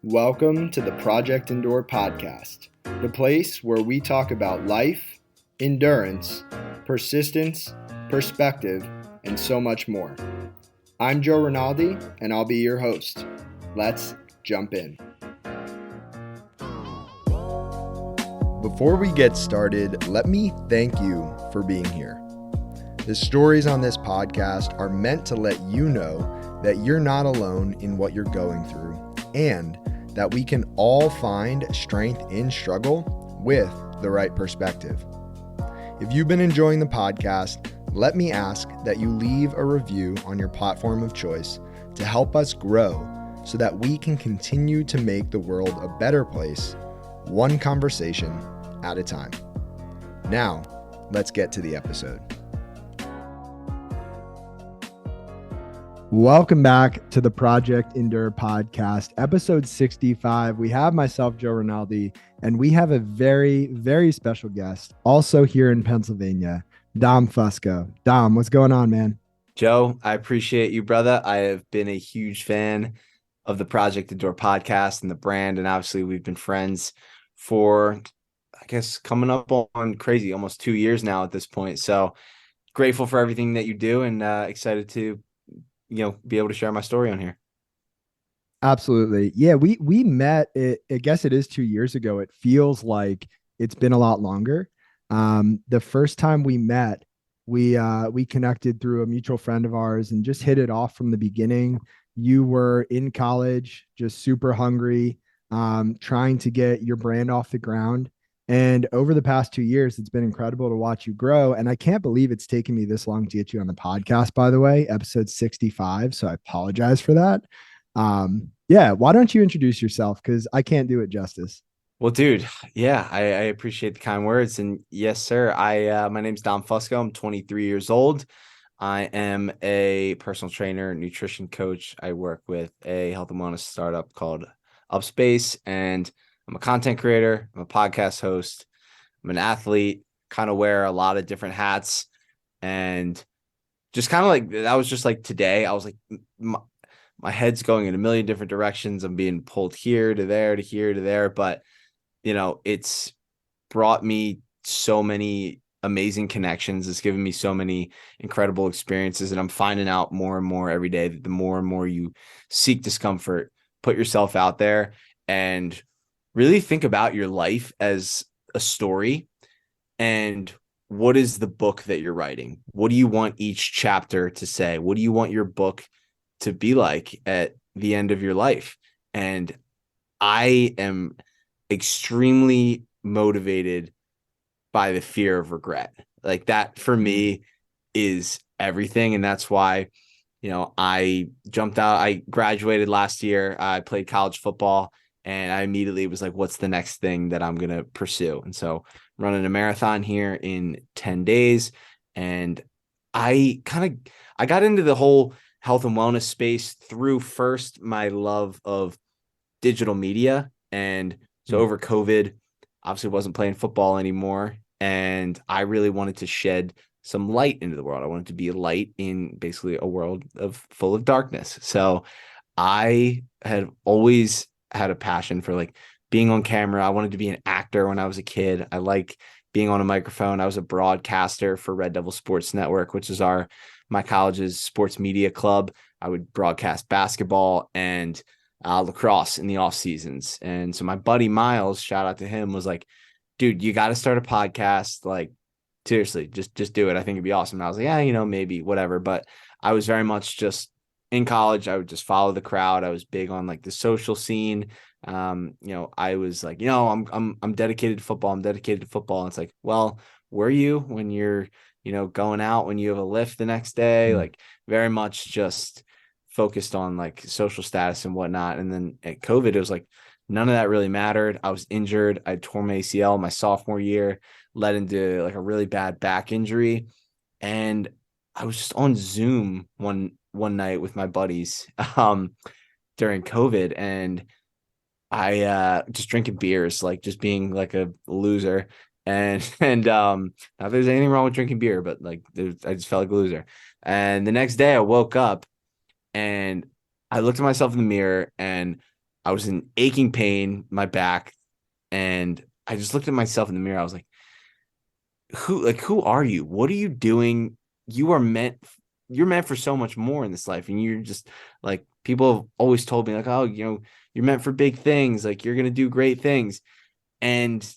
Welcome to the Project Endure podcast, the place where we talk about life, endurance, persistence, perspective, and so much more. I'm Joe Rinaldi, and I'll be your host. Let's jump in. Before we get started, let me thank you for being here. The stories on this podcast are meant to let you know that you're not alone in what you're going through, and that we can all find strength in struggle with the right perspective. If you've been enjoying the podcast, let me ask that you leave a review on your platform of choice to help us grow so that we can continue to make the world a better place, one conversation at a time. Now, let's get to the episode. Welcome back to the Project Endure podcast, episode 65. We have myself, Joe Rinaldi, and we have a very, very special guest, also here in Pennsylvania, Dom Fusco. Dom, what's going on, man? Joe, I appreciate you, brother. I have been a huge fan of the Project Endure podcast and the brand, and obviously we've been friends for, I guess, coming up on crazy, almost 2 years now at this point. So grateful for everything that you do and excited to be able to share my story on here. Absolutely. Yeah, we met, I guess it is 2 years ago. It feels like it's been a lot longer. The first time we met, we connected through a mutual friend of ours and just hit it off from the beginning. You were in college, just super hungry, trying to get your brand off the ground. And over the past 2 years, it's been incredible to watch you grow. And I can't believe it's taken me this long to get you on the podcast, by the way, episode 65. So I apologize for that. Why don't you introduce yourself? Because I can't do it justice. Well, dude, yeah, I appreciate the kind words. And yes, sir, my name's Dom Fusco. I'm 23 years old. I am a personal trainer, nutrition coach. I work with a health and wellness startup called Upspace, and I'm a content creator. I'm a podcast host. I'm an athlete, kind of wear a lot of different hats. And just kind of like, that was just like today, I was like, my head's going in a million different directions. I'm being pulled here to there, to here to there. But, it's brought me so many amazing connections. It's given me so many incredible experiences. And I'm finding out more and more every day that the more and more you seek discomfort, put yourself out there, and really think about your life as a story. And what is the book that you're writing? What do you want each chapter to say? What do you want your book to be like at the end of your life? And I am extremely motivated by the fear of regret. Like, that for me is everything. And that's why, I jumped out. I graduated last year. I played college football, and I immediately was like, what's the next thing that I'm going to pursue? And so I'm running a marathon here in 10 days. And I got into the whole health and wellness space through first my love of digital media. And so over COVID, obviously wasn't playing football anymore. And I really wanted to shed some light into the world. I wanted to be a light in basically a world full of darkness. So I had always had a passion for like being on camera. I wanted to be an actor when I was a kid. I liked being on a microphone. I was a broadcaster for Red Devil Sports Network, which is my college's sports media club. I would broadcast basketball and lacrosse in the off seasons. And so my buddy Miles, shout out to him, was like, dude, you got to start a podcast. Like, seriously, just do it. I think it'd be awesome. And I was like, yeah, maybe whatever. But I was very much just in college. I would just follow the crowd. I was big on like the social scene. I was like, I'm dedicated to football. I'm dedicated to football. And it's like, well, were you when you're, going out, when you have a lift the next day? Like, very much just focused on like social status and whatnot. And then at COVID, it was like, none of that really mattered. I was injured. I tore my ACL my sophomore year, led into like a really bad back injury. And I was just on Zoom one night with my buddies during COVID, and I just drinking beers, like just being like a loser. And not that there's anything wrong with drinking beer, but like I just felt like a loser. And the next day I woke up and I looked at myself in the mirror and I was in aching pain, my back, and I just looked at myself in the mirror. I was like, who are you? What are you doing? You are meant you're meant for so much more in this life. And you're just like, people have always told me, like, oh, you're meant for big things, like you're gonna do great things. And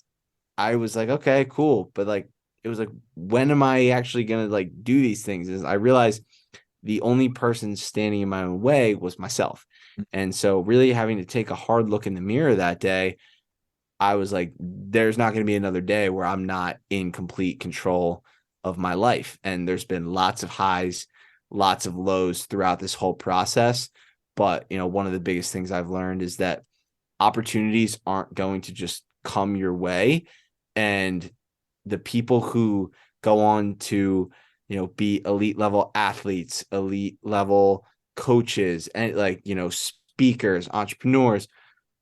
I was like, okay, cool. But like, it was like, when am I actually gonna like do these things? Is I realized the only person standing in my own way was myself. And so really having to take a hard look in the mirror that day, I was like, there's not going to be another day where I'm not in complete control of my life. And there's been lots of highs, lots of lows throughout this whole process. But, one of the biggest things I've learned is that opportunities aren't going to just come your way. And the people who go on to, be elite level athletes, elite level coaches, and like, speakers, entrepreneurs,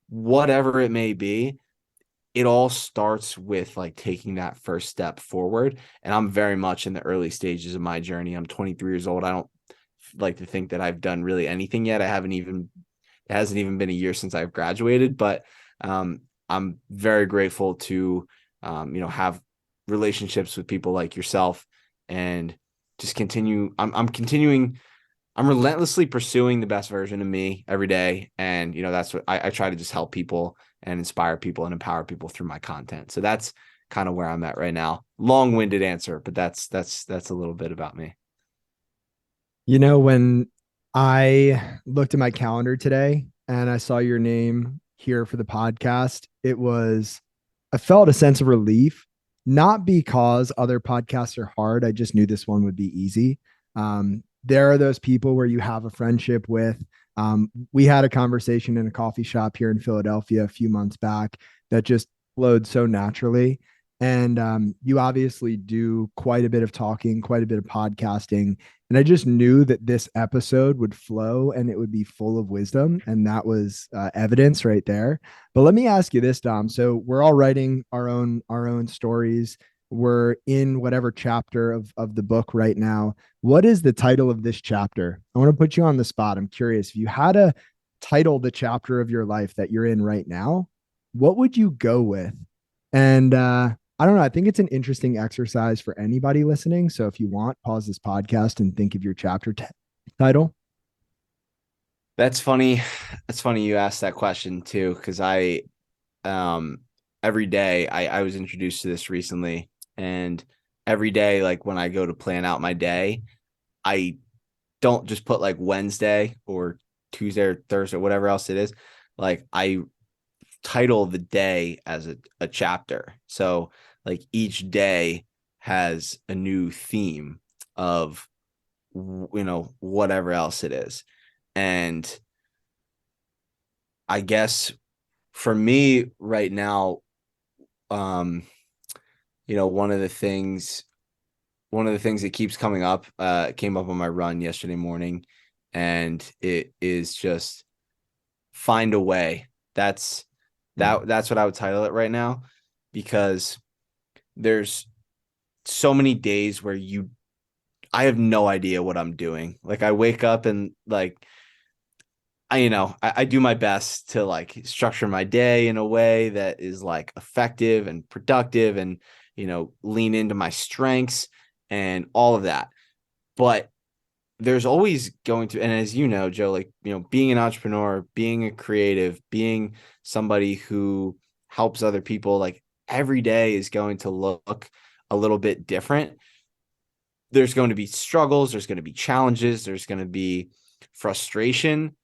whatever it may be, it all starts with like taking that first step forward. And I'm very much in the early stages of my journey. I'm 23 years old. I don't like to think that I've done really anything yet. It hasn't even been a year since I've graduated, but I'm very grateful to, have relationships with people like yourself and just continue. I'm continuing. I'm relentlessly pursuing the best version of me every day. And, that's what I try to just help people and inspire people and empower people through my content. So that's kind of where I'm at right now. Long-winded answer, but that's a little bit about me. When I looked at my calendar today and I saw your name here for the podcast, I felt a sense of relief, not because other podcasts are hard. I just knew this one would be easy. There are those people where you have a friendship with. We had a conversation in a coffee shop here in Philadelphia a few months back that just flowed so naturally. And you obviously do quite a bit of talking, quite a bit of podcasting. And I just knew that this episode would flow and it would be full of wisdom. And that was evidence right there. But let me ask you this, Dom. So we're all writing our own stories. We're in whatever chapter of the book right now. What is the title of this chapter? I want to put you on the spot. I'm curious. If you had to title the chapter of your life that you're in right now, what would you go with? And I don't know. I think it's an interesting exercise for anybody listening. So if you want, pause this podcast and think of your title. That's funny. That's funny you asked that question too, because um, every day I was introduced to this recently, and every day, like when I go to plan out my day, I don't just put like Wednesday or Tuesday or Thursday, whatever else it is. Like I title the day as a chapter. So like each day has a new theme of, whatever else it is. And I guess for me right now, um, one of the things that keeps coming up, came up on my run yesterday morning, and it is just find a way. That's what I would title it right now, because there's so many days where I have no idea what I'm doing. Like I wake up and like I do my best to like structure my day in a way that is like effective and productive and, lean into my strengths and all of that. But there's always going to, and as you know, Joe, like, being an entrepreneur, being a creative, being somebody who helps other people, like every day is going to look a little bit different. There's going to be struggles, there's going to be challenges, there's going to be frustration,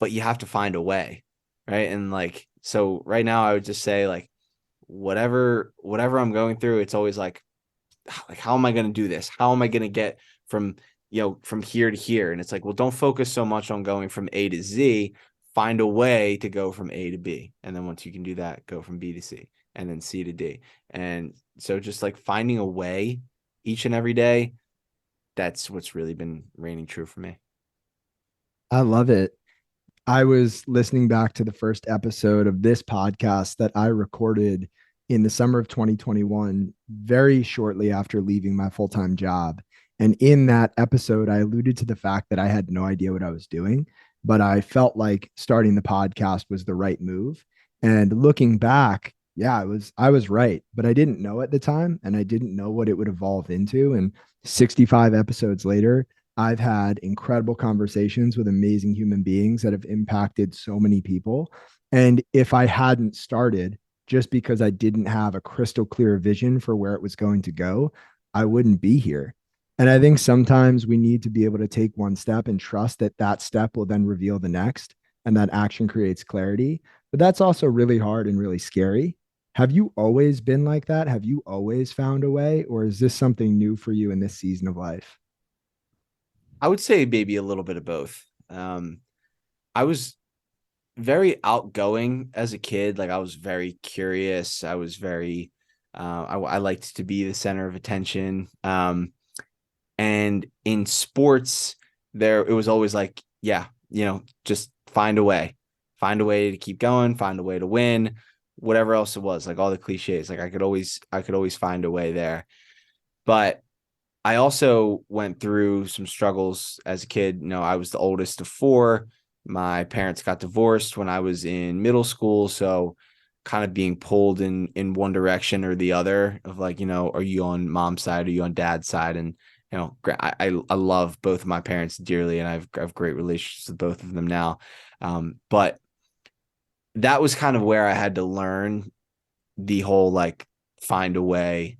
but you have to find a way, right? And like, so right now I would just say like, whatever I'm going through, it's always like how am I going to do this? How am I going to get from, from here to here? And it's like, well, don't focus so much on going from A to Z, find a way to go from A to B. And then once you can do that, go from B to C and then C to D. And so just like finding a way each and every day, that's what's really been reigning true for me. I love it. I was listening back to the first episode of this podcast that I recorded in the summer of 2021, very shortly after leaving my full time job. And in that episode, I alluded to the fact that I had no idea what I was doing. but I felt like starting the podcast was the right move. And looking back, yeah, I was right, but I didn't know at the time and I didn't know what it would evolve into. And 65 episodes later, I've had incredible conversations with amazing human beings that have impacted so many people. And if I hadn't started, just because I didn't have a crystal clear vision for where it was going to go, I wouldn't be here. And I think sometimes we need to be able to take one step and trust that that step will then reveal the next, and that action creates clarity. But that's also really hard and really scary. Have you always been like that? Have you always found a way, or is this something new for you in this season of life? I would say maybe a little bit of both. I was very outgoing as a kid. Like I was very curious. I was very, I liked to be the center of attention. And in sports, it was always like, yeah, just find a way to keep going, find a way to win, whatever else it was, like all the cliches. Like I could always find a way there. But I also went through some struggles as a kid. I was the oldest of four. My parents got divorced when I was in middle school. So kind of being pulled in one direction or the other of like, are you on mom's side? Are you on dad's side? And, I love both of my parents dearly and I have great relationships with both of them now. But that was kind of where I had to learn the whole like find a way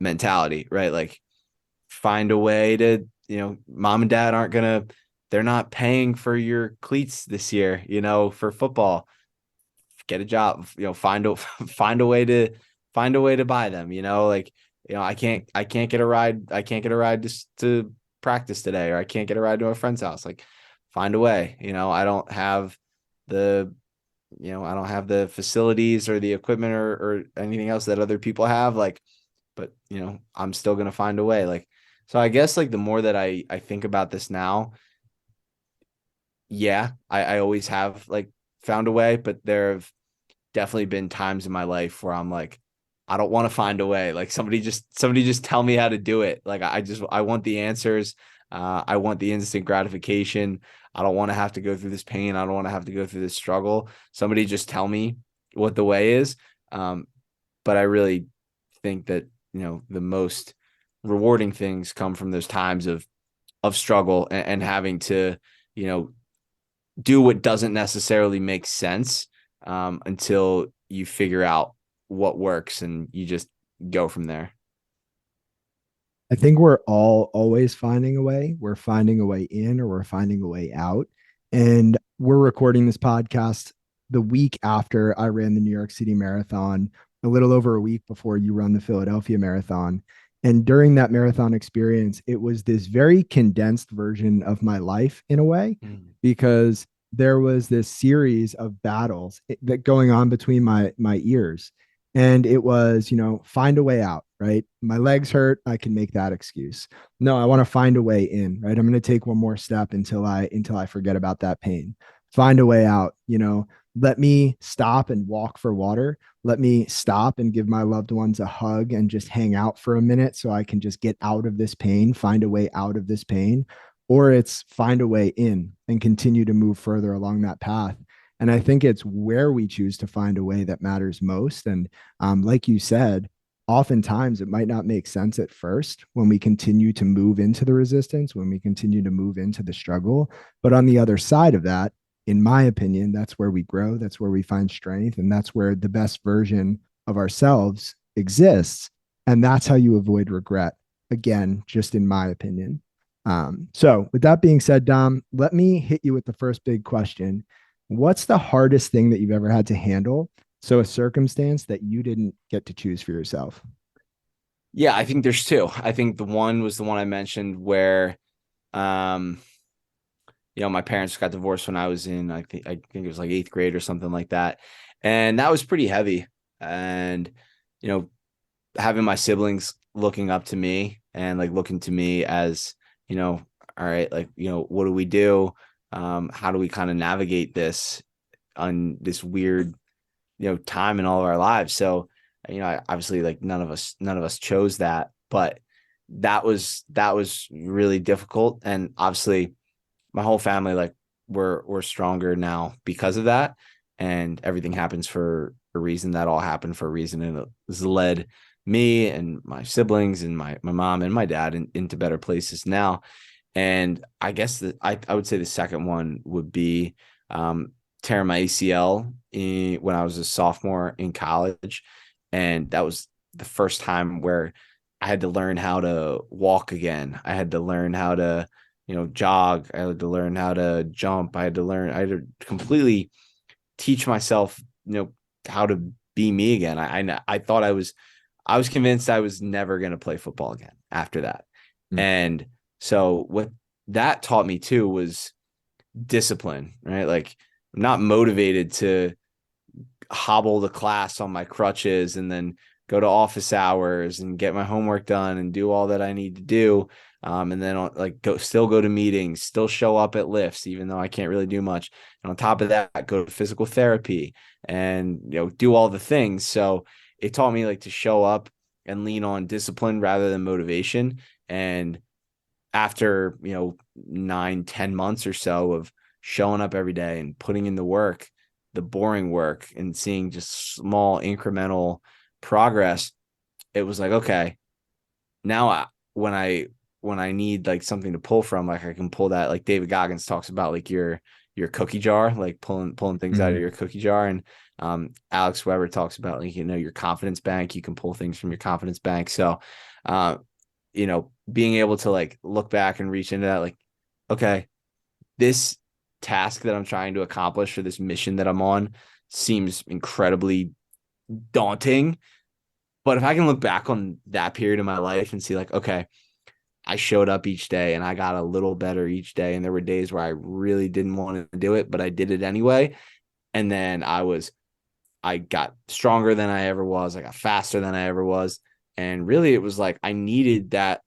mentality, right? Like find a way to, mom and dad they're not paying for your cleats this year, for football. Get a job, find a way to buy them, like, I can't get a ride. I can't get a ride to practice today, or I can't get a ride to a friend's house. Like find a way, the, I don't have the facilities or the equipment or anything else that other people have. Like, but I'm still going to find a way. Like, so I guess like the more that I think about this now, yeah, I always have like found a way, but there have definitely been times in my life where I'm like, I don't want to find a way. Like somebody just tell me how to do it. Like I want the answers. I want the instant gratification. I don't want to have to go through this pain. I don't want to have to go through this struggle. Somebody just tell me what the way is. But I really think that, the most rewarding things come from those times of struggle and having to, you know, do what doesn't necessarily make sense until you figure out what works and you just go from there. I think we're all always finding a way. We're finding a way in or we're finding a way out. And we're recording this podcast the week after I ran the New York City Marathon, a little over a week before you run the Philadelphia Marathon. And during that marathon experience, it was this very condensed version of my life in a way, because there was this series of battles that going on between my ears. And it was, find a way out, right? My legs hurt, I can make that excuse. No, I want to find a way in, right? I'm going to take one more step until I forget about that pain. Find a way out, let me stop and walk for water. Let me stop and give my loved ones a hug and just hang out for a minute so I can just get out of this pain, find a way out of this pain. Or it's find a way in and continue to move further along that path. And I think it's where we choose to find a way that matters most. And like you said, oftentimes it might not make sense at first when we continue to move into the resistance, when we continue to move into the struggle. But on the other side of that, in my opinion, that's where we grow, that's where we find strength, and that's where the best version of ourselves exists. And that's how you avoid regret. Again, just in my opinion. So, with that being said, Dom, let me hit you with the first big question. What's the hardest thing that you've ever had to handle? So, a circumstance that you didn't get to choose for yourself. Yeah, I think there's two. I think the one was the one I mentioned where, um, my parents got divorced when I was in, I think it was like eighth grade or something like that. And that was pretty heavy. And, you know, having my siblings looking up to me and like looking to me as, all right, like, what do we do? How do we kind of navigate this on this weird, time in all of our lives? So, obviously like none of us chose that, but that was really difficult. And obviously my whole family like we're stronger now because of that. And everything happens for a reason. That all happened for a reason. And it has led me and my siblings and my mom and my dad into better places now. And I guess that I would say the second one would be tearing my ACL when I was a sophomore in college. And that was the first time where I had to learn how to walk again. I had to learn how to, jog. I had to learn how to jump. I had to completely teach myself, how to be me again. I thought I was convinced I was never going to play football again after that. Mm. And so what that taught me too was discipline, right? Like I'm not motivated to hobble to class on my crutches and then go to office hours and get my homework done and do all that I need to do. And then still go to meetings, still show up at lifts, even though I can't really do much. And on top of that, go to physical therapy and, do all the things. So it taught me to show up and lean on discipline rather than motivation. And after, 9-10 months or so of showing up every day and putting in the work, the boring work, and seeing just small incremental progress, it was okay, now when I need something to pull from, I can pull that, David Goggins talks about your cookie jar, pulling things out of your cookie jar. And Alex Weber talks about your confidence bank. You can pull things from your confidence bank. So being able to look back and reach into that, okay, this task that I'm trying to accomplish, or this mission that I'm on, seems incredibly daunting. But if I can look back on that period of my life and see okay, I showed up each day and I got a little better each day. And there were days where I really didn't want to do it, but I did it anyway. And then I got stronger than I ever was. I got faster than I ever was. And really it was I needed that,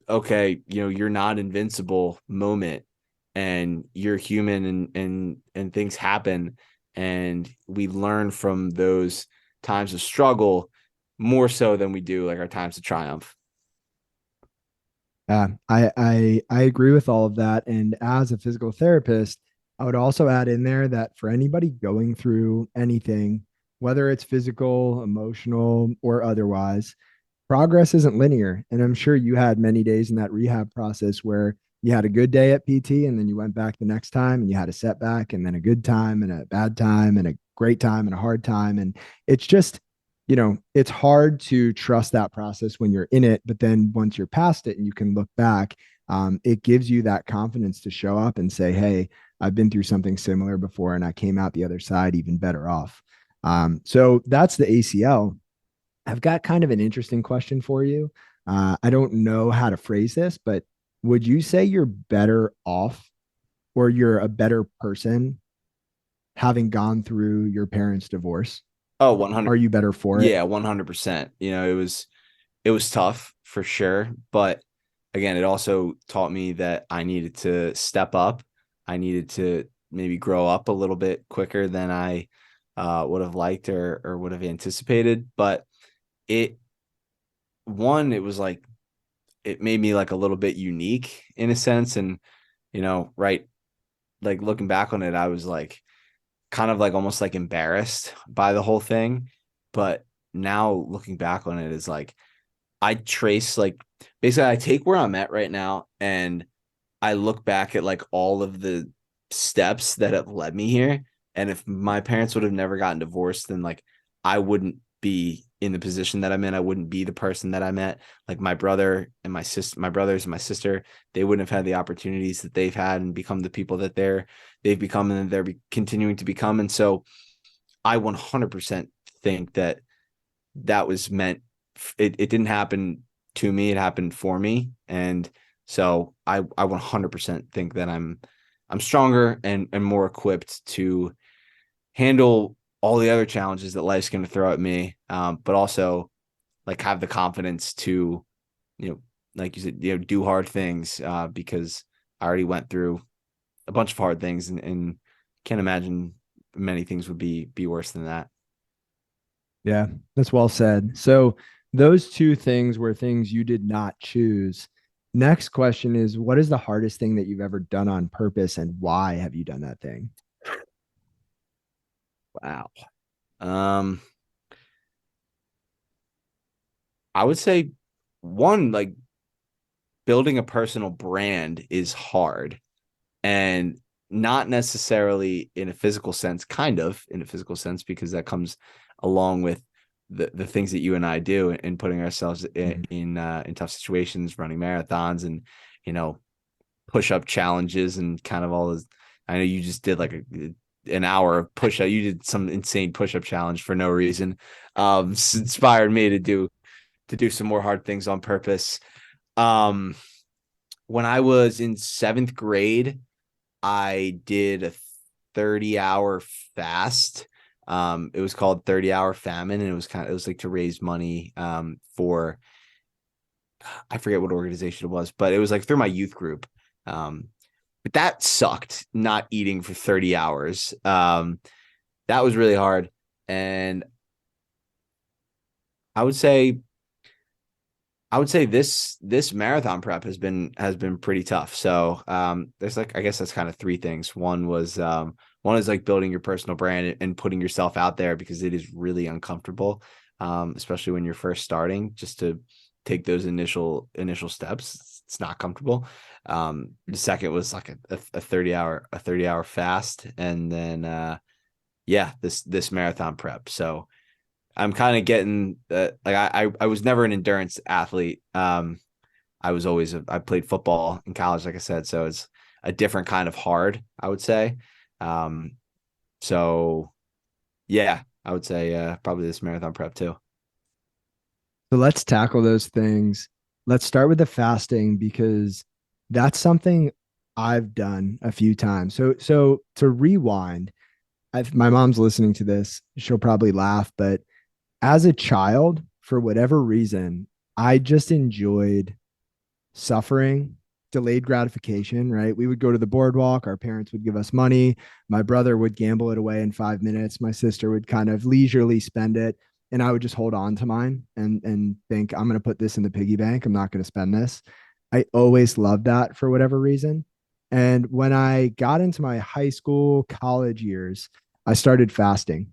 okay, you're not invincible moment, and you're human, and things happen. And we learn from those times of struggle more so than we do our times of triumph. Yeah, I agree with all of that. And as a physical therapist, I would also add in there that for anybody going through anything, whether it's physical, emotional, or otherwise, progress isn't linear. And I'm sure you had many days in that rehab process where you had a good day at PT and then you went back the next time and you had a setback and then a good time and a bad time and a great time and a hard time. And it's just, it's hard to trust that process when you're in it. But then once you're past it and you can look back, it gives you that confidence to show up and say, hey, I've been through something similar before and I came out the other side even better off. So that's the ACL. I've got kind of an interesting question for you. I don't know how to phrase this, but would you say you're better off or you're a better person having gone through your parents' divorce? Oh, 100. Are you better for it? Yeah, 100%. It was tough for sure, but again, it also taught me that I needed to step up. I needed to maybe grow up a little bit quicker than I would have liked or would have anticipated. But it it was it made me a little bit unique in a sense. And right, looking back on it, I was kind of almost embarrassed by the whole thing. But now looking back on it is I trace basically I take where I'm at right now and I look back at all of the steps that have led me here. And if my parents would have never gotten divorced, then I wouldn't be in the position that I'm in. I wouldn't be the person that I'm at. My brother and my sister, my brothers and my sister, they wouldn't have had the opportunities that they've had and become the people that they've become and they're continuing to become. And so I 100% think that that was meant. It didn't happen to me. It happened for me. And so I 100% think that I'm stronger and more equipped to handle all the other challenges that life's going to throw at me. But also have the confidence to, like you said, do hard things because I already went through a bunch of hard things and can't imagine many things would be worse than that. Yeah, that's well said. So those two things were things you did not choose. Next question is, what is the hardest thing that you've ever done on purpose, and why have you done that thing? Wow. Um, I would say one, like building a personal brand is hard, and not necessarily in a physical sense, kind of in a physical sense, because that comes along with the things that you and I do in putting ourselves Mhm. in tough situations, running marathons, and you know push up challenges, and kind of all this. I know you just did like an hour of push up. You did some insane push up challenge for no reason. Inspired me to do some more hard things on purpose. Um, when I was in seventh grade, I did a 30-hour fast. It was called 30-hour famine, and it was like to raise money for, I forget what organization it was, but it was like through my youth group. Um, but that sucked, not eating for 30 hours. That was really hard. And I would say I would say this marathon prep has been pretty tough. So there's like, I guess that's kind of three things. One is like building your personal brand and putting yourself out there, because it is really uncomfortable, especially when you're first starting, just to take those initial steps. It's not comfortable. The second was like a 30-hour fast, and then yeah, this marathon prep. So I'm kind of getting like I was never an endurance athlete. I was always I played football in college, like I said, so it's a different kind of hard, I would say. Um, so yeah, I would say probably this marathon prep too. So let's tackle those things. Let's start with the fasting because that's something I've done a few times. So to rewind, my mom's listening to this. She'll probably laugh, but as a child, for whatever reason, I just enjoyed suffering, delayed gratification, right? We would go to the boardwalk, our parents would give us money. My brother would gamble it away in 5 minutes. My sister would kind of leisurely spend it. And I would just hold on to mine and think, I'm going to put this in the piggy bank. I'm not going to spend this. I always loved that for whatever reason. And when I got into my high school, college years, I started fasting.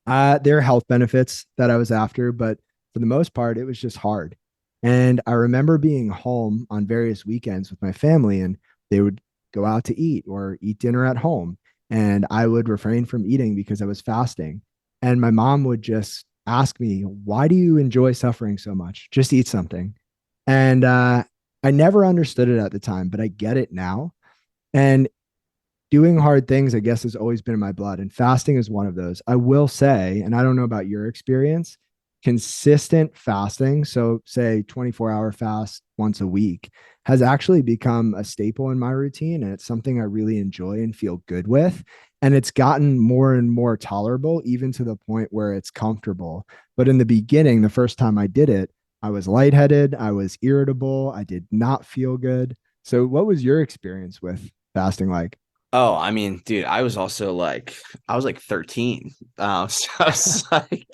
There are health benefits that I was after, but for the most part, it was just hard. And I remember being home on various weekends with my family, and they would go out to eat or eat dinner at home. And I would refrain from eating because I was fasting. And my mom would just ask me, why do you enjoy suffering so much? Just eat something. And I never understood it at the time, but I get it now. And doing hard things, I guess, has always been in my blood, and fasting is one of those. I will say, and I don't know about your experience, consistent fasting, so say 24-hour fast once a week, has actually become a staple in my routine. And it's something I really enjoy and feel good with. And it's gotten more and more tolerable, even to the point where it's comfortable. But in the beginning, the first time I did it, I was lightheaded, I was irritable, I did not feel good. So, what was your experience with fasting like? Oh, I mean, dude, I was also like, I was like 13. So I was like,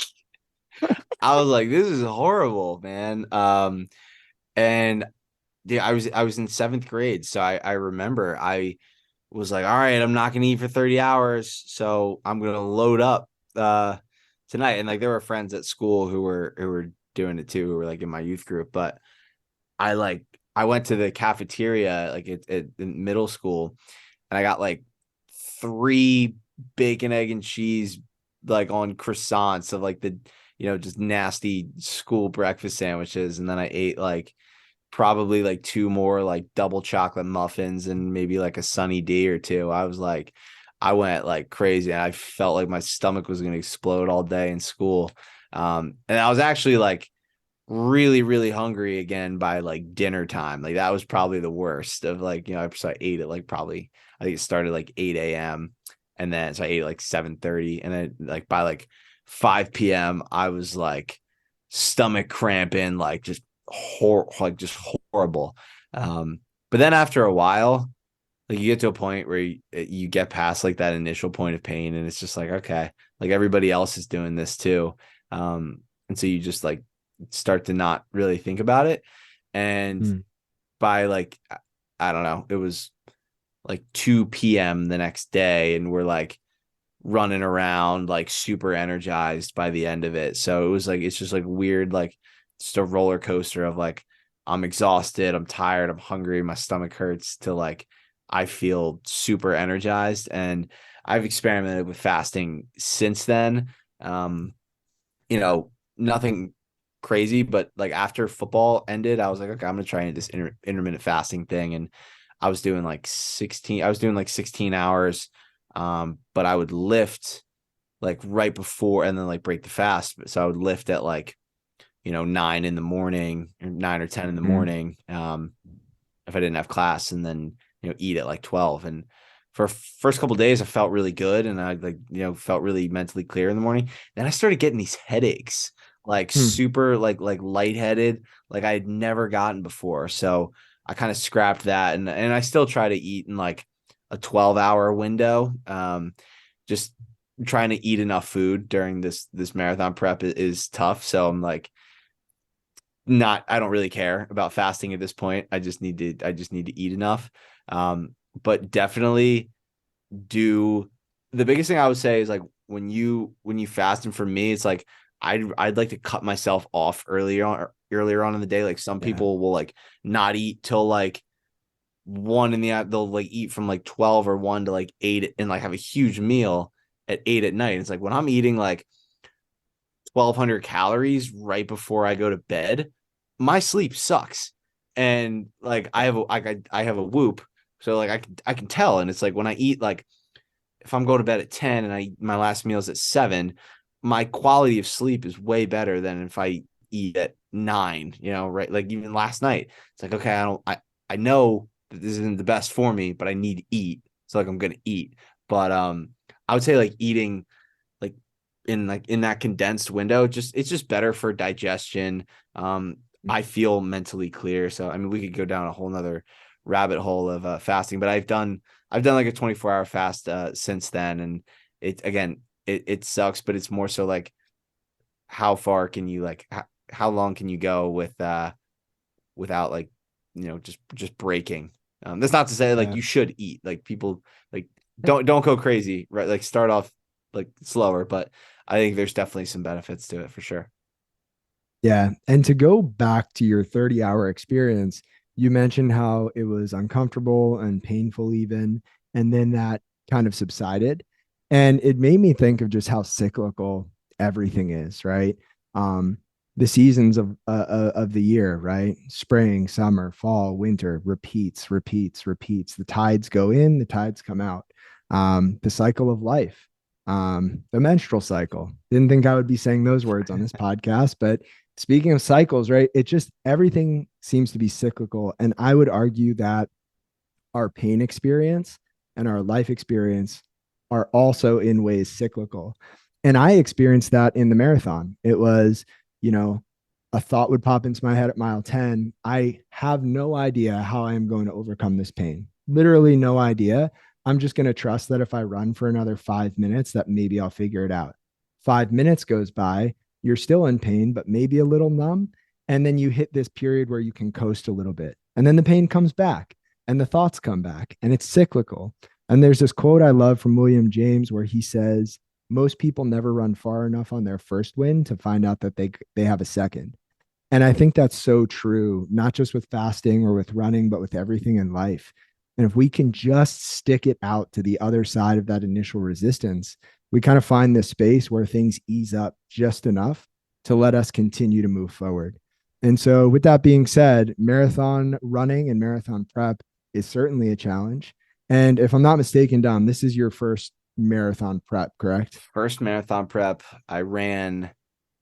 this is horrible, man. And yeah, I was in seventh grade, so I remember I was like, all right, I'm not gonna eat for 30 hours, so I'm gonna load up tonight. And like there were friends at school who were doing it too, who were like in my youth group. But I like I went to the cafeteria like in middle school, and I got like three bacon, egg, and cheese like on croissants of like the just nasty school breakfast sandwiches. And then I ate like probably like two more like double chocolate muffins and maybe like a Sunny D or two. I went like crazy, and I felt like my stomach was going to explode all day in school. And I was actually like really, really hungry again by like dinner time. Like that was probably the worst of like, so I ate it like probably, I think it started like 8 a.m. And then so I ate like 7:30. And then like by like 5 p.m. I was like stomach cramping, like just horrible. But then after a while, like you get to a point where you get past like that initial point of pain, and it's just like, okay, like everybody else is doing this too. And so you just like start to not really think about it. And Hmm. by like, I don't know, it was like 2 p.m. the next day, and we're like running around like super energized by the end of it. So it was like, it's just like weird, like just a roller coaster of like, I'm exhausted, I'm tired, I'm hungry, my stomach hurts, to like I feel super energized. And I've experimented with fasting since then. Um, Nothing crazy, but like after football ended, I was like, okay, I'm gonna try this intermittent fasting thing. And I was doing like 16 hours. But I would lift like right before and then like break the fast. So I would lift at like, 9 in the morning, or 9 or 10 in the Mm. morning. If I didn't have class, and then, eat at like 12. And for first couple of days, I felt really good. And I like, felt really mentally clear in the morning. Then I started getting these headaches, like Hmm. super, like lightheaded, like I had never gotten before. So I kind of scrapped that. And I still try to eat in like a 12-hour window. Just trying to eat enough food during this marathon prep is tough. So I'm like, I don't really care about fasting at this point. I just need to eat enough. But definitely do the biggest thing I would say is like, when you fast, and for me, it's like I'd like to cut myself off earlier on in the day. Like some Yeah. people will like not eat till like 1 in the, they'll like eat from like 12 or 1 to like 8 and like have a huge meal at 8 at night. It's like when I'm eating like 1,200 calories right before I go to bed, my sleep sucks. And like I have a whoop, so like I can tell. And it's like when I eat, like if I'm going to bed at 10 and my last meal is at 7, my quality of sleep is way better than if I eat at 9. Right? Like even last night, it's like, okay, I know that this isn't the best for me, but I need to eat, so like I'm gonna eat. But I would say like eating like in that condensed window, it's just better for digestion. I feel mentally clear. So I mean, we could go down a whole nother rabbit hole of fasting, but I've done like a 24-hour fast since then. And it sucks, but it's more so like, how far can you, like how long can you go without like, just breaking. That's not to say like Yeah. you should eat, like people, like don't go crazy, right? Like start off like slower, but I think there's definitely some benefits to it for sure. Yeah. And to go back to your 30-hour experience, you mentioned how it was uncomfortable and painful, even. And then that kind of subsided. And it made me think of just how cyclical everything is, right? Um, the seasons of the year, right? Spring, summer, fall, winter, repeats, repeats, repeats. The tides go in, the tides come out. The cycle of life, the menstrual cycle. Didn't think I would be saying those words on this podcast, but speaking of cycles, right? It just everything seems to be cyclical. And I would argue that our pain experience and our life experience are also in ways cyclical. And I experienced that in the marathon. It was, you know, a thought would pop into my head at mile 10. I have no idea how I am going to overcome this pain. Literally no idea. I'm just going to trust that if I run for another 5 minutes, that maybe I'll figure it out. 5 minutes goes by, you're still in pain, but maybe a little numb. And then you hit this period where you can coast a little bit. And then the pain comes back and the thoughts come back, and it's cyclical. And there's this quote I love from William James where he says, most people never run far enough on their first win to find out that they have a second. And I think that's so true, not just with fasting or with running, but with everything in life. And if we can just stick it out to the other side of that initial resistance, we kind of find this space where things ease up just enough to let us continue to move forward. And so, with that being said, marathon running and marathon prep is certainly a challenge. And if I'm not mistaken, Dom, this is your first marathon prep, correct? First marathon prep, I ran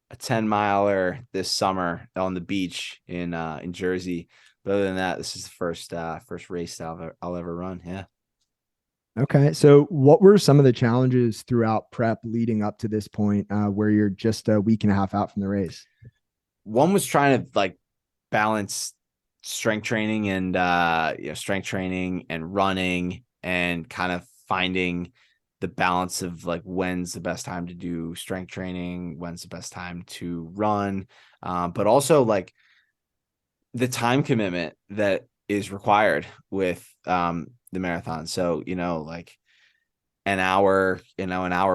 a 10 miler this summer on the beach in Jersey. But other than that, this is the first race that I'll ever run. Yeah. Okay. So, what were some of the challenges throughout prep leading up to this point where you're just a week and a half out from the race? One was trying to like balance strength training and strength training and running, and kind of finding the balance of like when's the best time to do strength training, when's the best time to run, but also like the time commitment that is required with the marathon. So, like an hour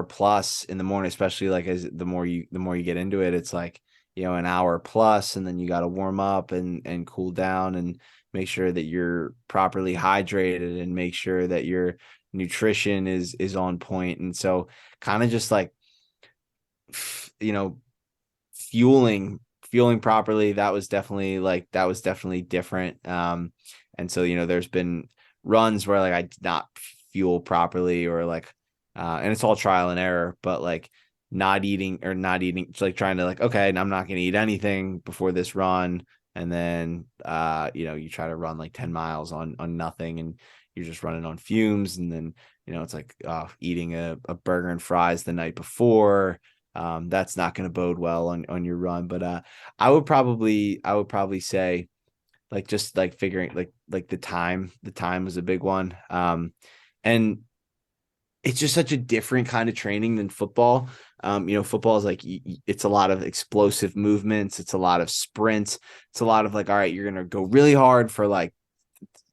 plus in the morning, especially like as the more you get into it, it's like, an hour plus, and then you got to warm up and cool down and make sure that you're properly hydrated and make sure that your nutrition is on point. And so kind of just like, you know, fueling properly, that was definitely different. And so, there's been runs where like I did not fuel properly, or like and it's all trial and error, but like not eating, like trying to like, okay, and I'm not going to eat anything before this run. And then you try to run like 10 miles on nothing, and you're just running on fumes. And then it's like eating a burger and fries the night before. That's not going to bode well on your run. But I would probably say, like, just like figuring like the time was a big one. And it's just such a different kind of training than football. Football is like, it's a lot of explosive movements. It's a lot of sprints. It's a lot of like, all right, you're going to go really hard for like,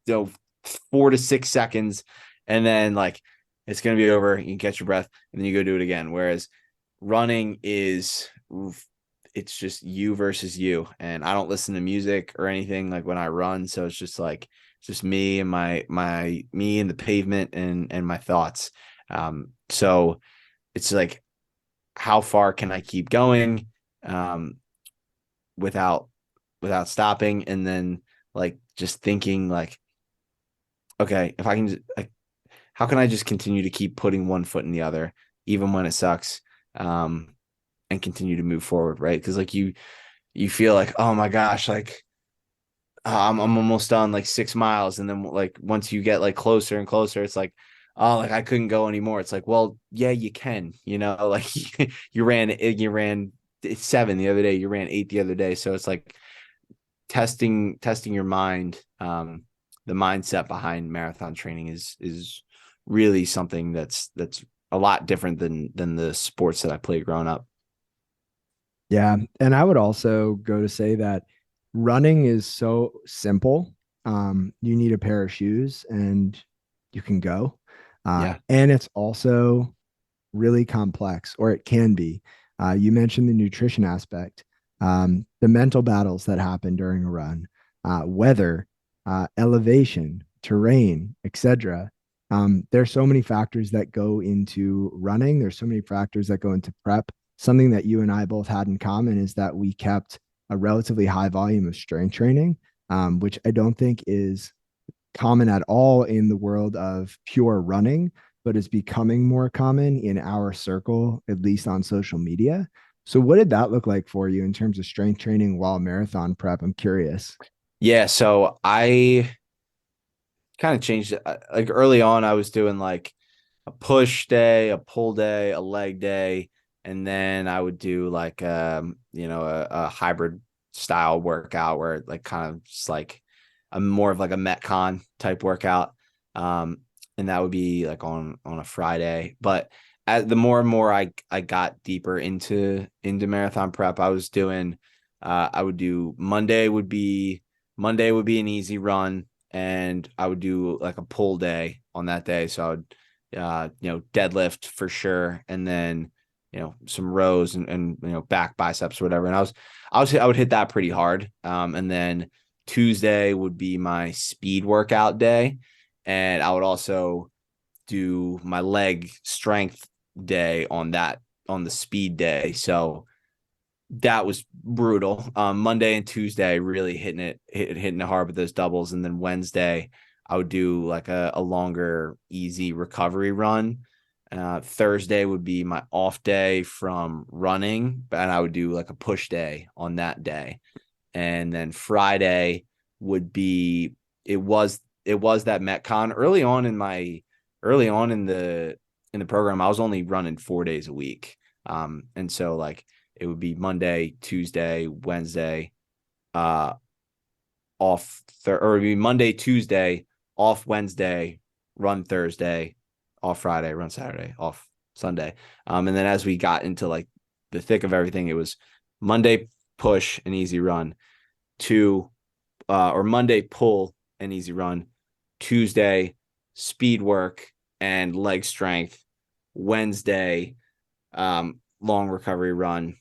4 to 6 seconds. And then like, it's going to be over. You can catch your breath and then you go do it again. Whereas running it's just you versus you. And I don't listen to music or anything like when I run. So it's just like, it's just me and me and the pavement and my thoughts. So it's like, how far can I keep going without stopping? And then like just thinking like, okay, if I can like, how can I just continue to keep putting one foot in the other, even when it sucks, and continue to move forward, right? Because like you feel like, oh my gosh, like I'm almost done, like 6 miles, and then like once you get like closer and closer, it's like, oh, like I couldn't go anymore. It's like, well, yeah, you can, like you ran 7 the other day, you ran 8 the other day, so it's like testing your mind. The mindset behind marathon training is really something that's a lot different than the sports that I played growing up. Yeah. And I would also go to say that running is so simple. You need a pair of shoes and you can go. Yeah. And it's also really complex, or it can be. You mentioned the nutrition aspect, the mental battles that happen during a run, weather, elevation, terrain, etc. There's so many factors that go into running. There's so many factors that go into prep. Something that you and I both had in common is that we kept a relatively high volume of strength training, which I don't think is common at all in the world of pure running, but is becoming more common in our circle, at least on social media. So, what did that look like for you in terms of strength training while marathon prep? I'm curious. Yeah, so I kind of changed it. Like early on, I was doing like a push day, a pull day, a leg day, and then I would do like a hybrid style workout where like kind of just like a more of like a Metcon type workout. And that would be like on a Friday. But as the more and more I got deeper into marathon prep, I would do Monday would be an easy run, and I would do like a pull day on that day. So I would deadlift for sure, and then some rows and back biceps or whatever. And I would hit that pretty hard. And then Tuesday would be my speed workout day, and I would also do my leg strength day on the speed day. So that was brutal. Monday and Tuesday, really hitting it hard with those doubles, and then Wednesday, I would do like a longer, easy recovery run. Thursday would be my off day from running, and I would do like a push day on that day. And then Friday would be it was that Metcon early on in the program. I was only running 4 days a week. And so like it would be Monday, Tuesday, Wednesday, or it'd be Monday, Tuesday, off Wednesday, run Thursday, off Friday, run Saturday, off Sunday. And then as we got into like the thick of everything, it was Monday push, an easy run, or Monday pull, and easy run. Tuesday, speed work and leg strength. Wednesday, long recovery run.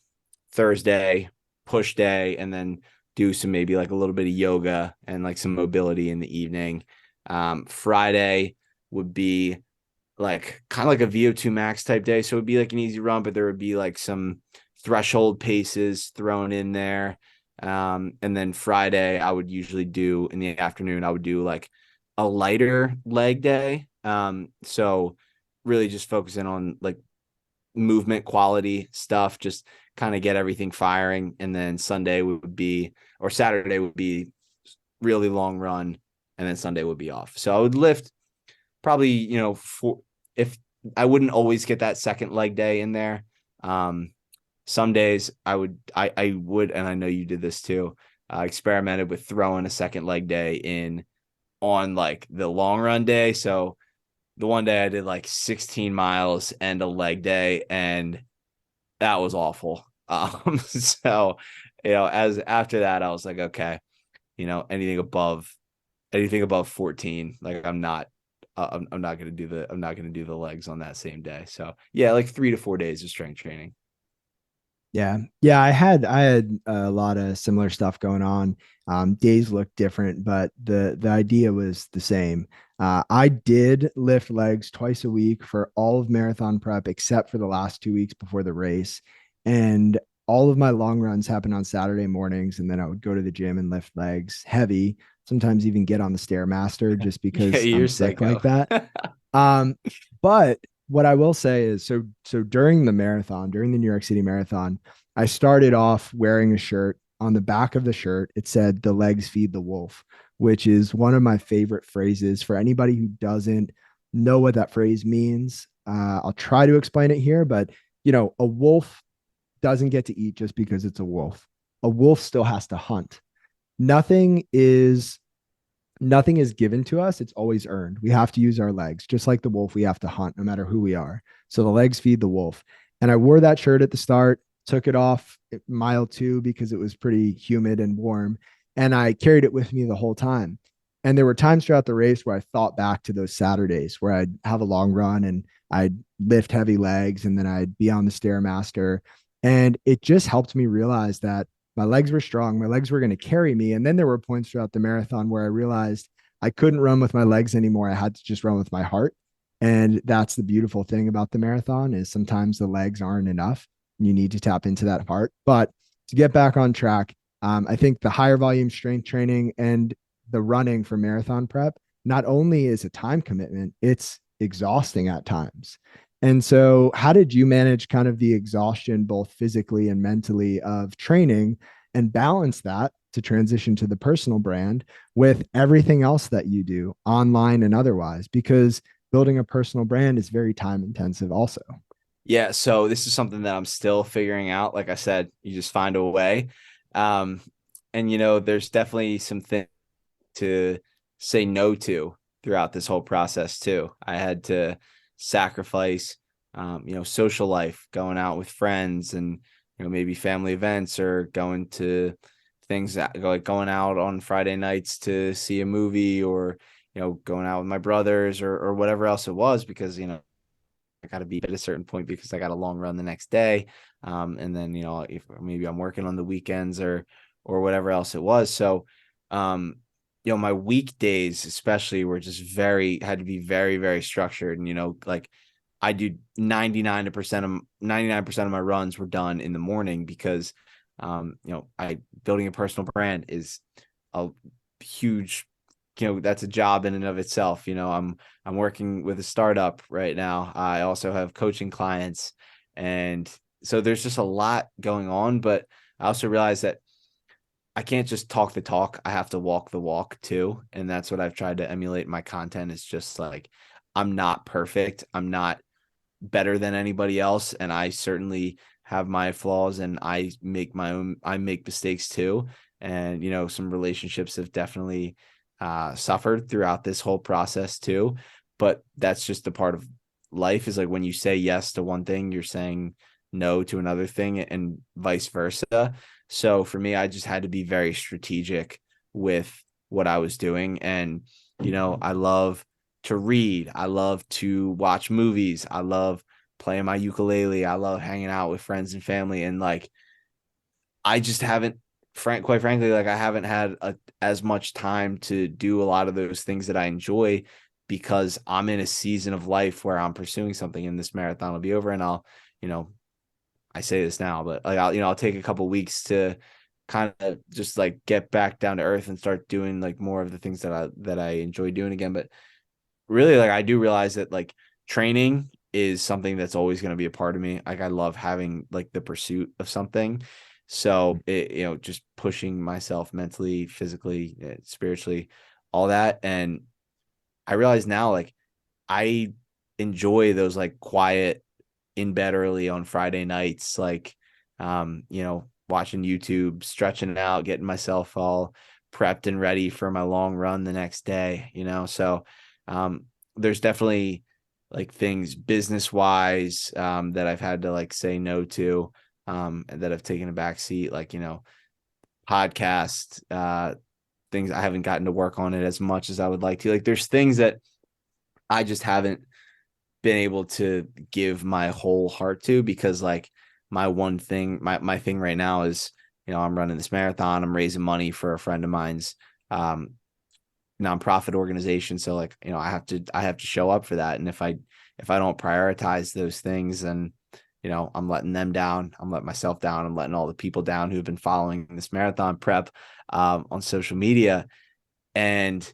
Thursday, push day, and then do some maybe like a little bit of yoga and like some mobility in the evening. Friday would be like kind of like a VO2 max type day. So it would be like an easy run, but there would be like some threshold paces thrown in there. And then Friday, I would usually do in the afternoon, I would do like a lighter leg day. So really just focusing on like movement quality stuff, just kind of get everything firing. And then Sunday would be, or Saturday would be really long run. And then Sunday would be off. So I would lift probably, if I wouldn't always get that second leg day in there. Some days I would, and I know you did this too, experimented with throwing a second leg day in on like the long run day. So the one day I did like 16 miles and a leg day, and that was awful. So, as after that, I was like, okay, anything above 14, like I'm not going to do the legs on that same day. So yeah, like 3 to 4 days of strength training. Yeah. Yeah. I had a lot of similar stuff going on. Days looked different, but the idea was the same. I did lift legs twice a week for all of marathon prep, except for the last 2 weeks before the race. And all of my long runs happened on Saturday mornings. And then I would go to the gym and lift legs heavy, sometimes even get on the Stairmaster just Yeah, because you're I'm sick psycho. like that. Um, but what I will say is so during the marathon, during the New York City Marathon, I started off wearing a shirt. On the back of the shirt, it said "The legs feed the wolf," which is one of my favorite phrases. For anybody who doesn't know what that phrase means, I'll try to explain it here. But a wolf doesn't get to eat just because it's a wolf. A wolf still has to hunt. Nothing is nothing is given to us. It's always earned. We have to use our legs. Just like the wolf, we have to hunt no matter who we are. So the legs feed the wolf. And I wore that shirt at the start, took it off at mile 2 because it was pretty humid and warm. And I carried it with me the whole time. And there were times throughout the race where I thought back to those Saturdays where I'd have a long run and I'd lift heavy legs and then I'd be on the Stairmaster. And it just helped me realize that my legs were strong. My legs were going to carry me. And then there were points throughout the marathon where I realized I couldn't run with my legs anymore. I had to just run with my heart. And that's the beautiful thing about the marathon is sometimes the legs aren't enough. You need to tap into that heart. But to get back on track, I think the higher volume strength training and the running for marathon prep not only is a time commitment, it's exhausting at times. And so, how did you manage kind of the exhaustion, both physically and mentally, of training and balance that to transition to the personal brand with everything else that you do online and otherwise? Because building a personal brand is very time intensive, also. Yeah, so this is something that I'm still figuring out. Like I said, you just find a way. Um, and there's definitely some things to say no to throughout this whole process too. I had to sacrifice, social life, going out with friends and, maybe family events or going to things that like going out on Friday nights to see a movie or, going out with my brothers or whatever else it was because, I got to be at a certain point because I got a long run the next day. And then, if maybe I'm working on the weekends or whatever else it was. So, my weekdays especially were just had to be very, very structured. And, like I do 99% of my runs were done in the morning because, building a personal brand is a huge, that's a job in and of itself. I'm working with a startup right now. I also have coaching clients. And so there's just a lot going on, but I also realize that I can't just talk the talk. I have to walk the walk too. And that's what I've tried to emulate in my content is just like, I'm not perfect. I'm not better than anybody else. And I certainly have my flaws and I make mistakes too. And, some relationships have definitely suffered throughout this whole process too. But that's just a part of life is like when you say yes to one thing, you're saying no to another thing and vice versa. So for me, I just had to be very strategic with what I was doing. And, I love to read. I love to watch movies. I love playing my ukulele. I love hanging out with friends and family. And like, I just haven't, quite frankly, like I haven't had as much time to do a lot of those things that I enjoy because I'm in a season of life where I'm pursuing something, and this marathon will be over, and I'll, you know, I say this now, but like I'll take a couple weeks to kind of just like get back down to earth and start doing like more of the things that I enjoy doing again. But really, like I do realize that like training is something that's always going to be a part of me. Like I love having like the pursuit of something. So it, just pushing myself mentally, physically, spiritually, all that. And I realize now, like I enjoy those like quiet in bed early on Friday nights, like, watching YouTube, stretching it out, getting myself all prepped and ready for my long run the next day, So, there's definitely like things business wise, that I've had to like say no to, and that have taken a back seat, like, podcast, things I haven't gotten to work on it as much as I would like to. Like, there's things that I just haven't been able to give my whole heart to because like my one thing, my thing right now is, I'm running this marathon. I'm raising money for a friend of mine's nonprofit organization. So like, I have to show up for that. And if I don't prioritize those things, then, I'm letting them down. I'm letting myself down. I'm letting all the people down who've been following this marathon prep on social media. And,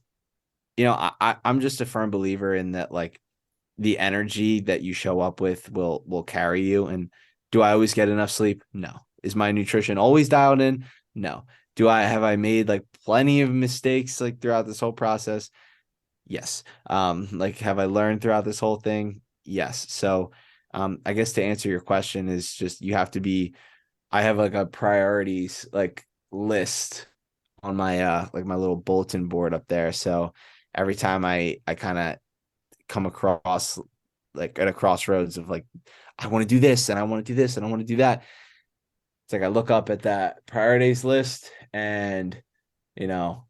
I'm just a firm believer in that, like, the energy that you show up with will carry you. And do I always get enough sleep? No. Is my nutrition always dialed in? No. Have I made like plenty of mistakes like throughout this whole process? Yes. Like, have I learned throughout this whole thing? Yes. So I guess to answer your question is just I have like a priorities like list on my like my little bulletin board up there. So every time I kind of come across like at a crossroads of like, I want to do this and I want to do this and I want to do that. It's like I look up at that priorities list, and you know,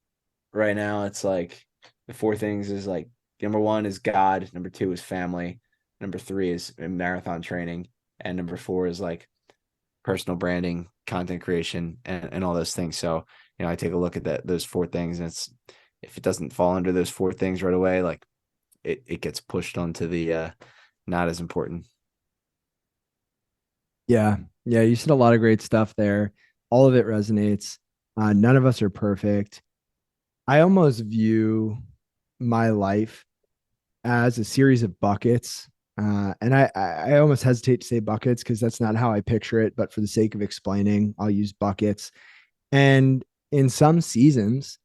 right now it's like the four things is like number one is God, number two is family, number three is marathon training, and number four is like personal branding, content creation, and all those things. So, I take a look at those four things, and it's if it doesn't fall under those four things right away, like it gets pushed onto the not as important. Yeah. Yeah. You said a lot of great stuff there. All of it resonates. None of us are perfect. I almost view my life as a series of buckets. And I almost hesitate to say buckets because that's not how I picture it. But for the sake of explaining, I'll use buckets. And in some seasons,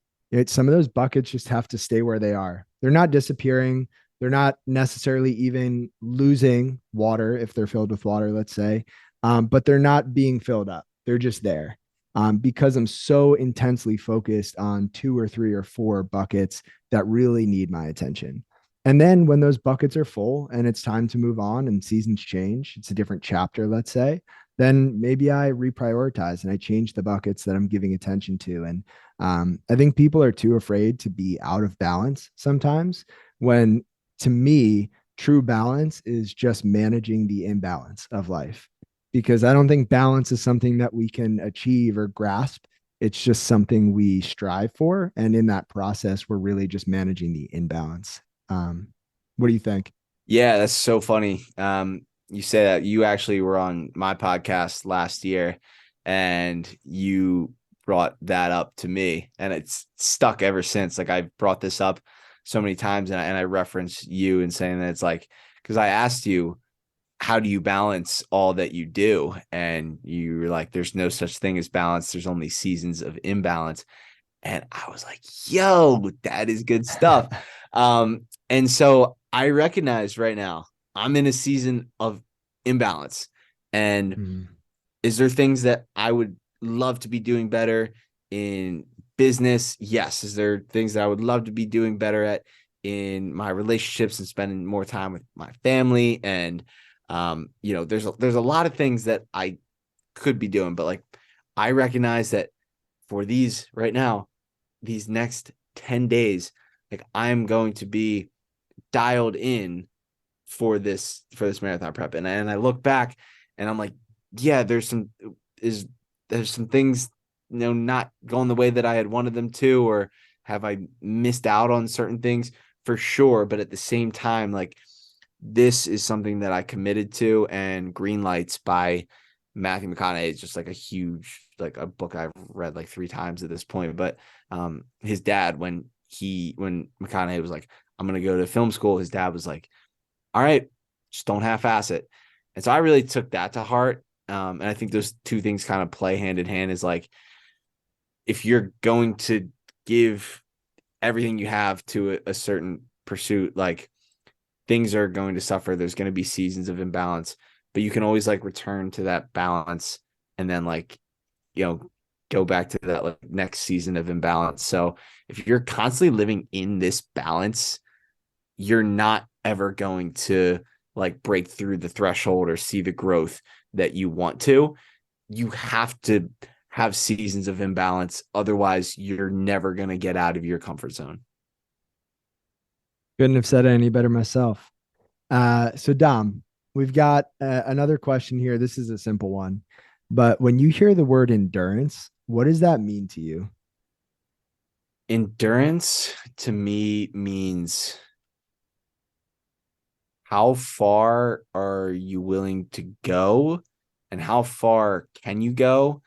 some of those buckets just have to stay where they are. They're not disappearing. They're not necessarily even losing water if they're filled with water, let's say, but they're not being filled up. They're just there because I'm so intensely focused on two or three or four buckets that really need my attention. And then when those buckets are full and it's time to move on and seasons change, it's a different chapter, let's say, then maybe I reprioritize and I change the buckets that I'm giving attention to. And I think people are too afraid to be out of balance sometimes when, to me, true balance is just managing the imbalance of life. Because I don't think balance is something that we can achieve or grasp. It's just something we strive for. And in that process, we're really just managing the imbalance. What do you think? Yeah, that's so funny. You say that you actually were on my podcast last year, and you brought that up to me, and it's stuck ever since. Like, I've brought this up so many times, and I reference you and saying that it's like, because I asked you, how do you balance all that you do? And you were like, there's no such thing as balance. There's only seasons of imbalance. And I was like, yo, that is good stuff. And so I recognize right now I'm in a season of imbalance. And Mm. is there things that I would love to be doing better in business? Yes. Is there things that I would love to be doing better at in my relationships and spending more time with my family? And there's a lot of things that I could be doing, but like I recognize that for these right now, these next 10 days, like I'm going to be dialed in for this marathon prep. And I look back and I'm like, yeah, there's some things, not going the way that I had wanted them to, or have I missed out on certain things for sure. But at the same time, like, this is something that I committed to, and Green Lights by Matthew McConaughey is just like a huge, like a book I've read like 3 times at this point. But his dad, when McConaughey was like, I'm going to go to film school, his dad was like, all right, just don't half-ass it. And so I really took that to heart. And I think those two things kind of play hand in hand, is like, if you're going to give everything you have to a certain pursuit, like, things are going to suffer. There's going to be seasons of imbalance, but you can always like return to that balance and then like, go back to that like next season of imbalance. So if you're constantly living in this balance, you're not ever going to like break through the threshold or see the growth that you want to. You have to have seasons of imbalance. Otherwise, you're never going to get out of your comfort zone. Couldn't have said it any better myself. So Dom, we've got another question here. This is a simple one, but when you hear the word endurance, what does that mean to you? Endurance to me means, how far are you willing to go, and how far can you go,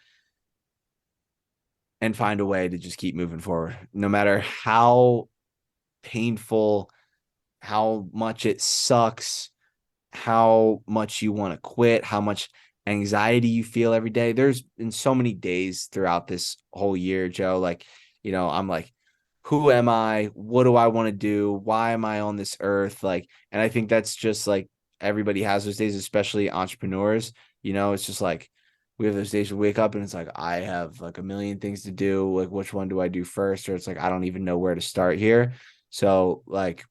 and find a way to just keep moving forward, no matter how painful, how much it sucks, how much you want to quit, how much anxiety you feel every day. There's been so many days throughout this whole year, Joe, like, I'm like, who am I? What do I want to do? Why am I on this earth? Like, and I think that's just like, everybody has those days, especially entrepreneurs. It's just like, we have those days we wake up and it's like, I have like a million things to do. Like, which one do I do first? Or it's like, I don't even know where to start here. So like,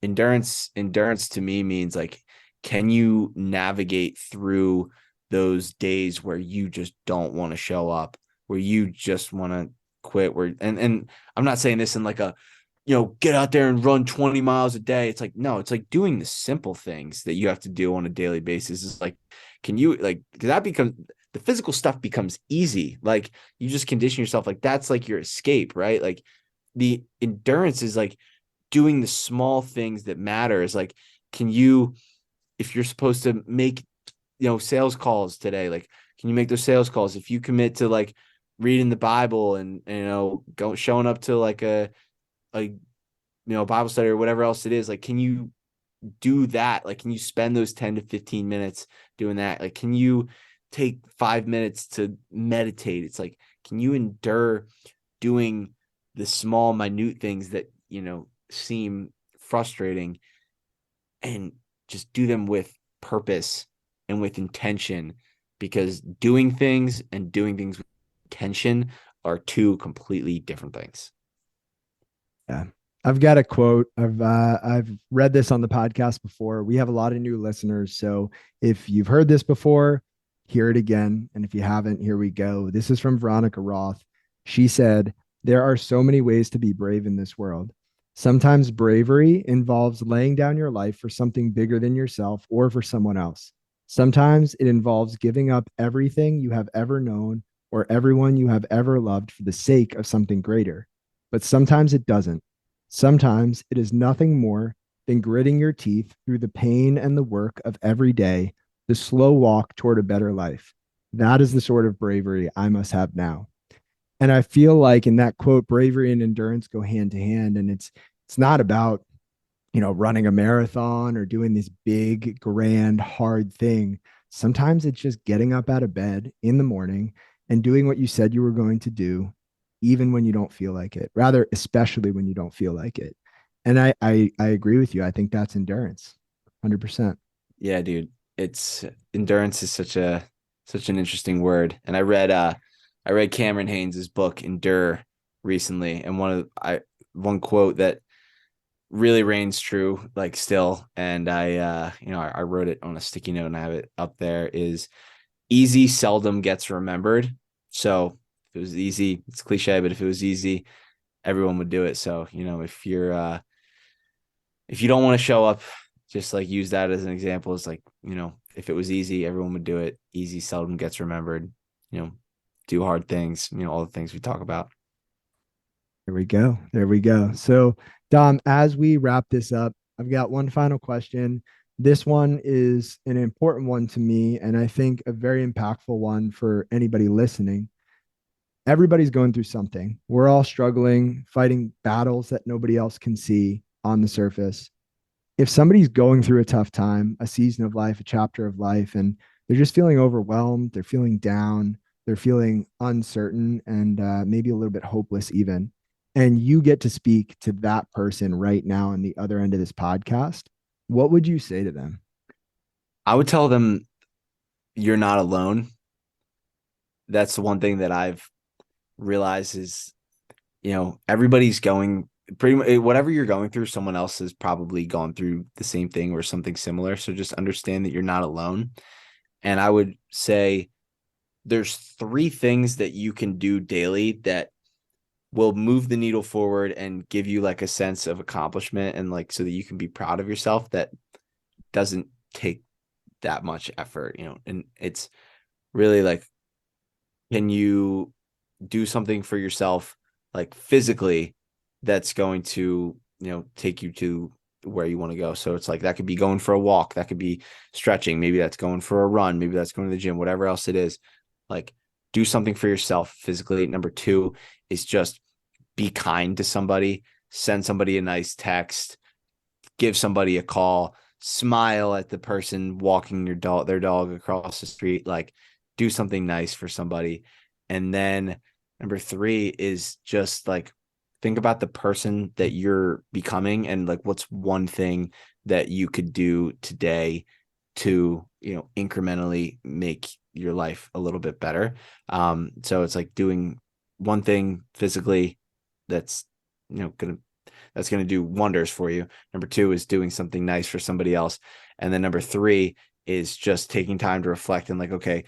endurance to me means like, can you navigate through those days where you just don't want to show up, where you just want to quit, and I'm not saying this in like a, get out there and run 20 miles a day. It's like, no, it's like doing the simple things that you have to do on a daily basis. Is like, can you, like, because that becomes, the physical stuff becomes easy. Like, you just condition yourself, like, that's like your escape, right? Like, the endurance is like doing the small things that matter. Is like, can you, if you're supposed to make, sales calls today, like, can you make those sales calls? If you commit to like reading the Bible and, showing up to like a Bible study or whatever else it is, like, can you do that? Like, can you spend those 10 to 15 minutes doing that? Like, can you take 5 minutes to meditate? It's like, can you endure doing the small, minute things that, seem frustrating, and just do them with purpose and with intention? Because doing things with intention are two completely different things. Yeah. I've got a quote. I've read this on the podcast before. We have a lot of new listeners, so if you've heard this before, hear it again. And if you haven't, here we go. This is from Veronica Roth. She said, "There are so many ways to be brave in this world. Sometimes bravery involves laying down your life for something bigger than yourself or for someone else. Sometimes it involves giving up everything you have ever known or everyone you have ever loved for the sake of something greater. But sometimes it doesn't. Sometimes it is nothing more than gritting your teeth through the pain and the work of every day, the slow walk toward a better life. That is the sort of bravery I must have now." And I feel like in that quote, bravery and endurance go hand to hand. And it's not about, running a marathon or doing this big, grand, hard thing. Sometimes it's just getting up out of bed in the morning and doing what you said you were going to do, even when you don't feel like it, rather, especially when you don't feel like it. And I agree with you. I think that's endurance. 100%. Yeah, dude. It's endurance is such an interesting word. And I read Cameron Haynes' book Endure recently, and one quote that really reigns true, like, still, and I wrote it on a sticky note and I have it up there, is easy seldom gets remembered. So if it was easy, it's cliche, but if it was easy, everyone would do it. So, if you don't want to show up, just like use that as an example. It's like, if it was easy, everyone would do it. Easy seldom gets remembered. Do hard things, all the things we talk about. There we go. There we go. So, Dom, as we wrap this up, I've got one final question. This one is an important one to me, and I think a very impactful one for anybody listening. Everybody's going through something. We're all struggling, fighting battles that nobody else can see on the surface. If somebody's going through a tough time, a season of life, a chapter of life, and they're just feeling overwhelmed, they're feeling down, they're feeling uncertain, and maybe a little bit hopeless, even. And you get to speak to that person right now on the other end of this podcast. What would you say to them? I would tell them you're not alone. That's the one thing that I've realized is, everybody's going pretty much whatever you're going through, someone else has probably gone through the same thing or something similar. So just understand that you're not alone. And I would say there's 3 things that you can do daily that will move the needle forward and give you like a sense of accomplishment, and like so that you can be proud of yourself, that doesn't take that much effort, and it's really like, can you do something for yourself, like physically, that's going to, take you to where you want to go. So it's like, that could be going for a walk, that could be stretching, maybe that's going for a run, maybe that's going to the gym, whatever else it is. Like, do something for yourself physically. Number 2 is just be kind to somebody, send somebody a nice text, give somebody a call, smile at the person walking their dog across the street, like do something nice for somebody. And then number 3 is just like, think about the person that you're becoming, and like, what's one thing that you could do today to, incrementally make your life a little bit better. So it's like doing one thing physically that's, that's going to do wonders for you. Number 2 is doing something nice for somebody else. And then number 3 is just taking time to reflect and like, okay,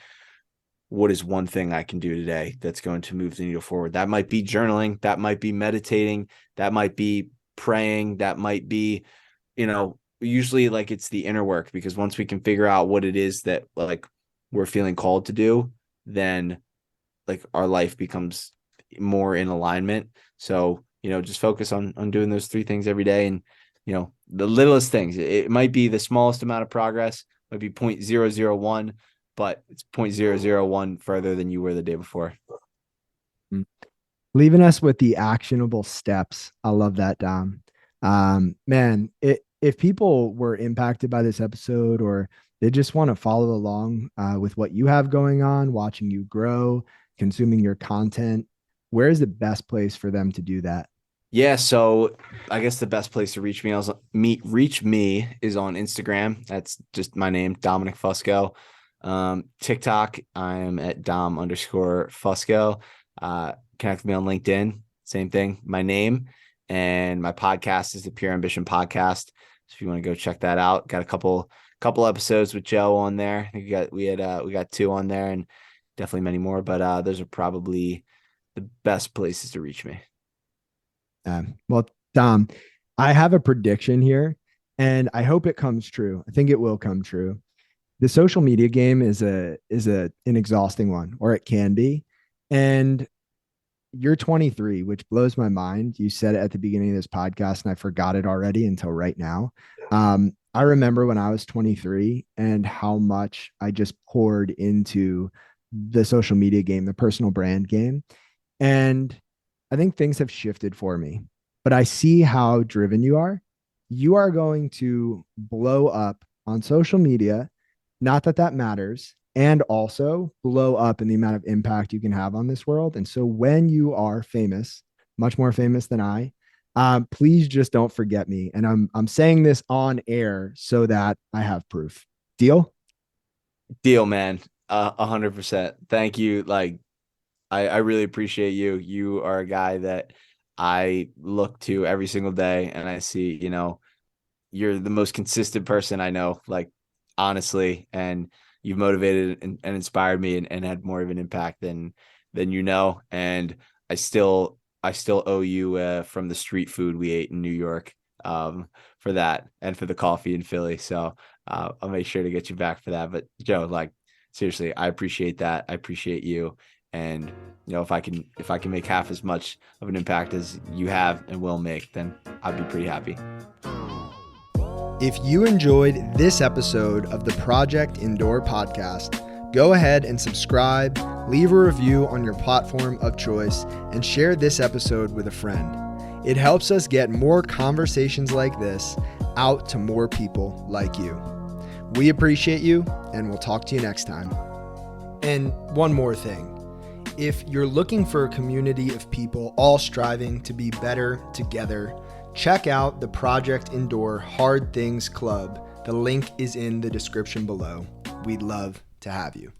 what is one thing I can do today that's going to move the needle forward? That might be journaling, that might be meditating, that might be praying, that might be, usually like it's the inner work, because once we can figure out what it is that like we're feeling called to do, then like our life becomes more in alignment. So, just focus on doing those 3 things every day. And, the littlest things, it might be the smallest amount of progress, might be 0.001, but it's 0.001 further than you were the day before. Leaving us with the actionable steps. I love that, Dom. Man, if people were impacted by this episode, or they just want to follow along with what you have going on, watching you grow, consuming your content, where is the best place for them to do that? Yeah, so I guess the best place to reach me is on Instagram. That's just my name, Dominic Fusco. TikTok, I'm at Dom_Fusco. Connect with me on LinkedIn. Same thing, my name. And my podcast is the Pure Ambition Podcast. So if you want to go check that out, got a couple episodes with Joe on there. I think we got 2 on there, and definitely many more. But those are probably the best places to reach me. Well, Dom, I have a prediction here, and I hope it comes true. I think it will come true. The social media game is an exhausting one, or it can be. And you're 23, which blows my mind. You said it at the beginning of this podcast, and I forgot it already until right now. I remember when I was 23 and how much I just poured into the social media game, the personal brand game. And I think things have shifted for me, but I see how driven you are. You are going to blow up on social media. Not that that matters. And also blow up in the amount of impact you can have on this world. And so when you are famous, much more famous than I, please just don't forget me. And I'm saying this on air so that I have proof. Deal? Deal, man. 100%. Thank you. Like, I really appreciate you. You are a guy that I look to every single day, and I see, you're the most consistent person I know, like, honestly, and you've motivated and inspired me, and had more of an impact than and I still I still owe you from the street food we ate in New York for that, and for the coffee in Philly. So I'll make sure to get you back for that. But Joe, like, seriously, I appreciate that. I appreciate you. And if I can make half as much of an impact as you have and will make, then I'd be pretty happy. If you enjoyed this episode of the Project Indoor podcast, go ahead and subscribe, leave a review on your platform of choice, and share this episode with a friend. It helps us get more conversations like this out to more people like you. We appreciate you, and we'll talk to you next time. And one more thing. If you're looking for a community of people all striving to be better together, check out the Project Indoor Hard Things Club. The link is in the description below. We'd love to have you.